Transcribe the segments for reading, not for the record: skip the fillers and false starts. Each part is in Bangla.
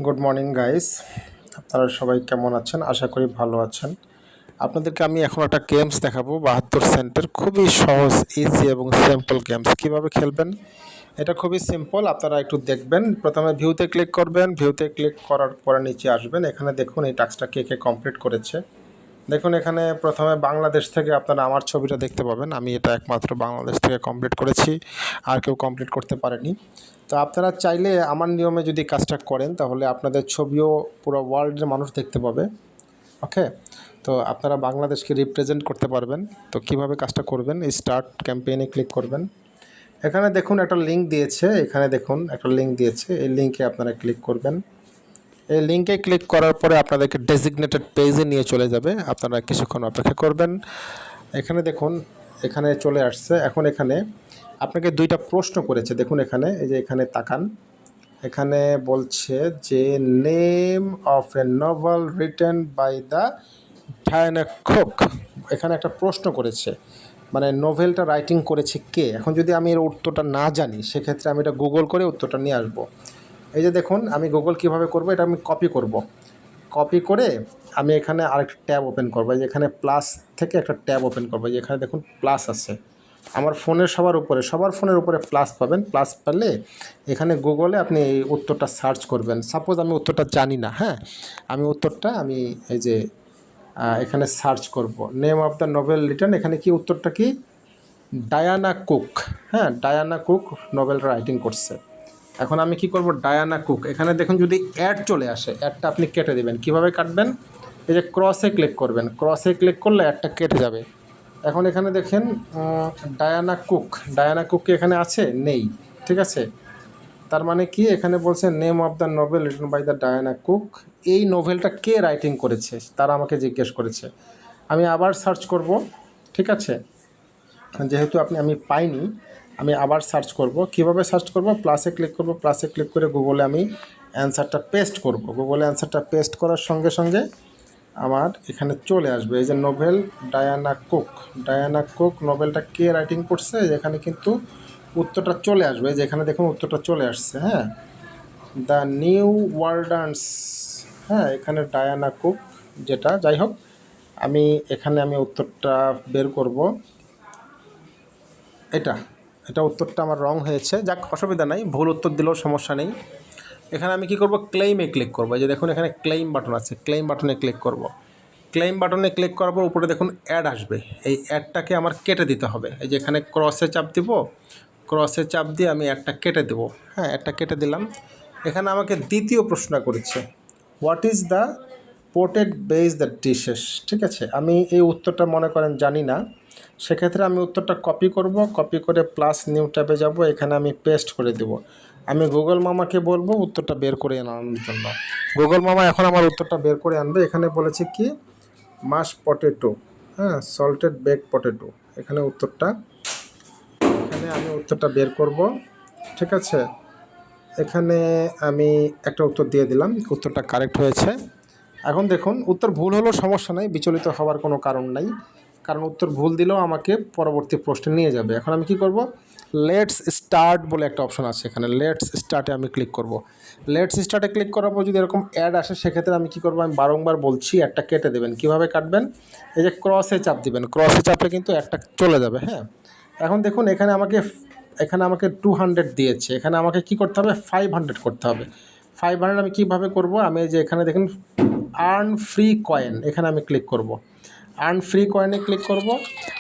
গুড মর্নিং গাইস, আপনারা সবাই কেমন আছেন? আশা করি ভালো আছেন। আপনাদেরকে আমি এখন একটা গেমস দেখাবো 72 সেন্টের। খুবই সহজ, ইজি এবং সিম্পল গেমস। কিভাবে খেলবেন এটা খুবই সিম্পল, আপনারা একটু দেখবেন। প্রথমে ভিউতে ক্লিক করবেন, ভিউতে ক্লিক করার পরে নিচে আসবেন। এখানে দেখুন এই টাস্কটা কে কে কমপ্লিট করেছে। দেখুন এখানে প্রথমে বাংলাদেশ থেকে আপনারা আমার ছবিটা দেখতে পাবেন। আমি এটা একমাত্র বাংলাদেশ থেকে কমপ্লিট করেছি, আর কেউ কমপ্লিট করতে পারেনি। তো আপনারা চাইলে আমার নিয়মে যদি কাজটা করেন তাহলে আপনাদের ছবিও পুরো ওয়ার্ল্ডের মানুষ দেখতে পাবে। ওকে, তো আপনারা বাংলাদেশকে রিপ্রেজেন্ট করতে পারবেন। তো কিভাবে কাজটা করবেন, স্টার্ট ক্যাম্পেইনে ক্লিক করবেন। এখানে দেখুন একটা লিঙ্ক দিয়েছে, এখানে দেখুন একটা লিঙ্ক দিয়েছে, এই লিঙ্কে আপনারা ক্লিক করবেন। এই লিঙ্কে ক্লিক করার পরে আপনাদেরকে ডেজিগনেটেড পেজে নিয়ে চলে যাবে। আপনারা কিছুক্ষণ অপেক্ষা করবেন। এখানে দেখুন এখানে চলে আসছে। এখন এখানে আপনাকে দুইটা প্রশ্ন করেছে, দেখুন এখানে, এই যে এখানে তাকান। এখানে বলছে যে name of a novel written by the Diana Cook. এখানে একটা প্রশ্ন করেছে, মানে নোভেলটা রাইটিং করেছে কে। এখন যদি আমি এর উত্তরটা না জানি সেক্ষেত্রে আমি এটা গুগল করে উত্তরটা নিয়ে আসবো। এই যে দেখুন আমি গুগল কিভাবে করব, এটা আমি কপি করব। কপি করে আমি এখানে আরেকটা ট্যাব ওপেন করবো। এখানে প্লাস থেকে একটা ট্যাব ওপেন করবো। এখানে দেখুন প্লাস আছে আমার ফোনের সবার ফোনের উপরে প্লাস পাবেন। প্লাস পেলে এখানে গুগলে আপনি এই উত্তরটা সার্চ করবেন। সাপোজ আমি উত্তরটা জানি না, হ্যাঁ, আমি উত্তরটা এই যে এখানে সার্চ করব name of the Nobel return. এখানে কি উত্তরটা কি, ডায়ানা কুক। হ্যাঁ, ডায়ানা কুক নোবেল রাইটিং করছে। এখন আমি কি করব, ডায়ানা কুক, এখানে দেখুন যদি অ্যাড চলে আসে, অ্যাডটা আপনি কেটে দেবেন। কিভাবে কাটবেন, এই যে ক্রসে ক্লিক করবেন, ক্রসে ক্লিক করলে অ্যাডটা কেটে যাবে। এখন এখানে দেখেন ডায়ানা কুক, ডায়ানা কুক কি এখানে আছে? নেই, ঠিক আছে। তার মানে কি, এখানে বলছে name of the novel written by the Diana Cook. এই নোভেলটা কে রাইটিং করেছে তারা আমাকে জিজ্ঞেস করেছে। আমি আবার সার্চ করব, ঠিক আছে। যেহেতু আমি পাইনি, আমি আবার সার্চ করব। কিভাবে সার্চ করব, প্লাসে ক্লিক করব, প্লাসে ক্লিক করে গুগলে আমি অ্যান্সারটা পেস্ট করব। গুগলে অ্যান্সারটা পেস্ট করার সঙ্গে সঙ্গে আমার এখানে চলে আসবে এই যে novel Diana Cook. Diana Cook নোভেলটা কে রাইটিং করছে, এখানে কিন্তু উত্তরটা চলে আসবে। যেখানে দেখুন উত্তরটা চলে আসছে, হ্যাঁ, দ্য নিউ ওয়ার্ল্ডান্স। হ্যাঁ, এখানে ডায়ানা কুক যেটা, যাই হোক আমি উত্তরটা বের করব। এটা উত্তরটা আমার রং হয়েছে, যাক অসুবিধা নাই, ভুল উত্তর দিলেও সমস্যা নেই। এখানে আমি কি করব, ক্লেইমে ক্লিক করব। এই যে দেখুন এখানে ক্লেইম বাটন আছে, ক্লেইম বাটনে ক্লিক করব। ক্লেইম বাটনে ক্লিক করার পর উপরে দেখুন অ্যাড আসবে। এই অ্যাডটাকে আমার কেটে দিতে হবে। এই যে এখানে ক্রসে চাপ দিব, ক্রসে চাপ দিয়ে আমি অ্যাডটা কেটে দেবো। হ্যাঁ, অ্যাডটা কেটে দিলাম। এখানে আমাকে দ্বিতীয় প্রশ্ন করেছে, what is the potted base the dishes. ঠিক আছে, আমি এই উত্তরটা মনে করেন জানি না, সেক্ষেত্রে আমি উত্তরটা কপি করব। কপি করে প্লাস নিউ ট্যাবে যাব, এখানে আমি পেস্ট করে দেব। আমি গুগল মামাকে বলবো উত্তরটা বের করে আনার জন্য। গুগল মামা এখন আমার উত্তরটা বের করে আনবে। এখানে বলেছে কি, মাশ পটেটো, হ্যাঁ, সল্টেড বেক পটেটো। এখানে আমি উত্তরটা বের করব, ঠিক আছে। এখানে আমি একটা উত্তর দিয়ে দিলাম, উত্তরটা কারেক্ট হয়েছে। এখন দেখুন উত্তর ভুল হলেও সমস্যা নেই, বিচলিত হওয়ার কোনো কারণ নাই, কারণ উত্তর ভুল দিলেও আমাকে পরবর্তী প্রশ্নে নিয়ে যাবে। এখন আমি কি করব, লেটস স্টার্ট বলে একটা অপশন আছে, এখানে লেটস স্টার্টে আমি ক্লিক করব। লেটস স্টার্টে ক্লিক করার পর যদি এরকম অ্যাড আসে সেক্ষেত্রে আমি কি করব, আমি বারংবার বলছি অ্যাডটা কেটে দেবেন। কিভাবে কাটবেন, এই যে ক্রসে চাপ দিবেন, ক্রসে চাপলে কিন্তু অ্যাডটা চলে যাবে। হ্যাঁ, এখন দেখুন এখানে আমাকে 200 দিয়েছে, এখানে আমাকে কি করতে হবে, 500 করতে হবে। 500 আমি কীভাবে করব, আমি এই যে এখানে দেখুন আর্ন ফ্রি কয়েন, এখানে আমি ক্লিক করব। আর্ন ফ্রি কয়েনে ক্লিক করব।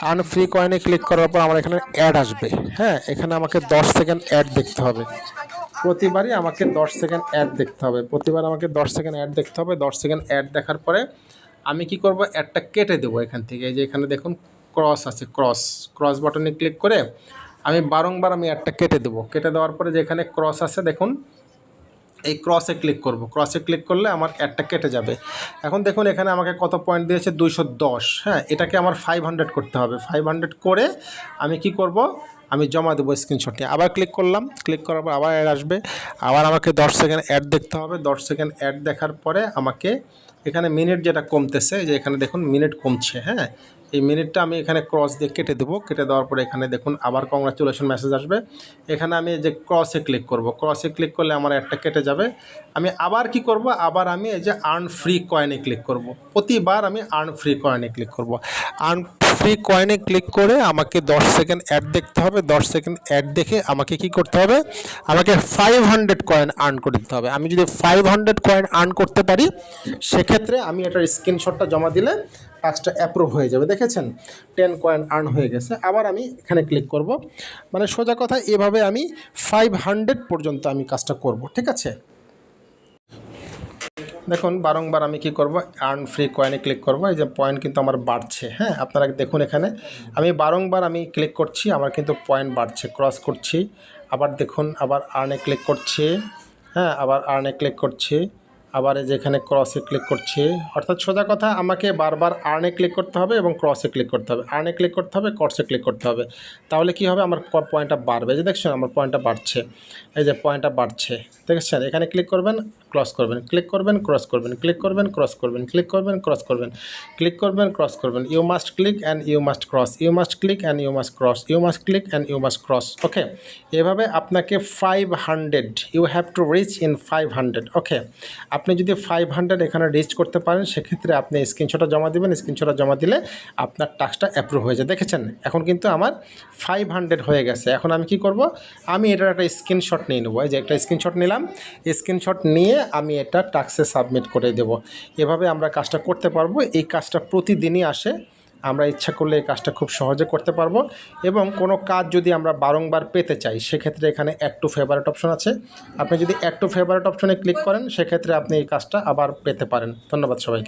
আর্ন ফ্রি কয়েনে ক্লিক করার পর আমার এখানে অ্যাড আসবে। হ্যাঁ, এখানে আমাকে 10 সেকেন্ড অ্যাড দেখতে হবে। প্রতিবারই আমাকে 10 সেকেন্ড অ্যাড দেখতে হবে, প্রতিবার আমাকে 10 সেকেন্ড অ্যাড দেখতে হবে। 10 সেকেন্ড অ্যাড দেখার পরে আমি কি করব, অ্যাডটা কেটে দেবো এখান থেকে। এই যে এখানে দেখুন ক্রস আছে, ক্রস বাটনে ক্লিক করে আমি বারংবার অ্যাডটা কেটে দেবো। কেটে দেওয়ার পরে যেখানে ক্রস আছে দেখুন, এই ক্রসে ক্লিক করব। ক্রসে ক্লিক করলে আমার অ্যাডটা কেটে যাবে। এখন দেখুন এখানে আমাকে কত পয়েন্ট দিয়েছে, 210। হ্যাঁ, এটাকে আমার 500 করতে হবে। 500 করে আমি কি করব, আমি জমা দেবো স্ক্রিনশট নিয়ে। আবার ক্লিক করলাম, ক্লিক করার পর আবার অ্যাড আসবে, আবার আমাকে 10 সেকেন্ড অ্যাড দেখতে হবে। 10 সেকেন্ড অ্যাড দেখার পরে আমাকে এখানে মিনিট যেটা কমতেছে, যে এখানে দেখুন মিনিট কমছে, হ্যাঁ, এই মিনিটটা আমি এখানে ক্রস দিয়ে কেটে দেবো। কেটে দেওয়ার পরে এখানে দেখুন আবার কংগ্রাচুলেশন মেসেজ আসবে। এখানে আমি যে ক্রসে ক্লিক করব, ক্রসে ক্লিক করলে আমার একটা কেটে যাবে। আমি আবার কি করব, আবার আমি এই যে আর্ন ফ্রি কয়েনে ক্লিক করব। প্রতিবার আমি আর্ন ফ্রি কয়েনে ক্লিক করব। আর্ন ফ্রি কয়েনে ক্লিক করে আমাকে 10 সেকেন্ড অ্যাড দেখতে হবে। 10 সেকেন্ড অ্যাড দেখে আমাকে কি করতে হবে, আমাকে 500 কয়েন আর্ন করে দিতে হবে। আমি যদি 500 কয়েন আর্ন করতে পারি, সেক্ষেত্রে আমি এটার স্ক্রিনশটটা জমা দিলে টাস্কটা অ্যাপ্রুভ হয়ে যাবে। দেখেছেন 10 কয়েন আর্ন হয়ে গেছে। আবার আমি এখানে ক্লিক করব। মানে সোজা কথা, এভাবে আমি 500 পর্যন্ত আমি কাজটা করব, ঠিক আছে। দেখুন বারংবার আমি কি করব, আর্ন ফ্রি কয়েনে ক্লিক করব। এই যে পয়েন্ট কিন্তু আমার বাড়ছে, হ্যাঁ, আপনারা দেখুন এখানে আমি বারংবার আমি ক্লিক করছি, আমার কিন্তু পয়েন্ট বাড়ছে, ক্রস করছি। আবার দেখুন, আবার আর্নে ক্লিক করছি, হ্যাঁ, আবার আর্নে ক্লিক করছি, আবার এই যে এখানে ক্রসে ক্লিক করছি। অর্থাৎ সোজা কথা, আমাকে বারবার আর্নে ক্লিক করতে হবে এবং ক্রসে ক্লিক করতে হবে, আর্নে ক্লিক করতে হবে, ক্রসে ক্লিক করতে হবে। তাহলে কি হবে, আমার পয়েন্টটা বাড়বে। যে দেখছেন আমার পয়েন্টটা বাড়ছে, এই যে পয়েন্টটা বাড়ছে, দেখেছেন। এখানে ক্লিক করবেন, ক্রস করবেন, ক্লিক করবেন, ক্রস করবেন, ক্লিক করবেন, ক্রস করবেন, ক্লিক করবেন, ক্রস করবেন, ক্লিক করবেন, ক্রস করবেন। You must click and you must cross, you must click and you must cross, you must click and you must cross. Okay, এভাবে আপনাকে 500, you have to reach in 500। Okay, আপনি যদি 500 এখানে রিচ করতে পারেন, সেক্ষেত্রে আপনি স্ক্রিনশটটা জমা দেবেন। স্ক্রিনশটটা জমা দিলে আপনার টাস্কটা অ্যাপ্রুভ হয়ে যায়। দেখেছেন এখন কিন্তু আমার 500 হয়ে গেছে। এখন আমি কি করব, আমি এটার একটা স্ক্রিনশট নিয়ে নেবো। এই যে একটা স্ক্রিনশট নিলাম, স্ক্রিনশট নিয়ে আমি এটা টাস্কে সাবমিট করে দেব। এভাবে আমরা কাজটা করতে পারবো। এই কাজটা প্রতিদিনই আসে, আমরা ইচ্ছা করলে এই কাজটা খুব সহজে করতে পারবো। এবং কোনো কাজ যদি আমরা বারংবার পেতে চাই, সেক্ষেত্রে এখানে অ্যাড টু ফেভারিট অপশন আছে। আপনি যদি অ্যাড টু ফেভারিট অপশনে ক্লিক করেন, সেক্ষেত্রে আপনি এই কাজটা আবার পেতে পারেন। ধন্যবাদ সবাইকে।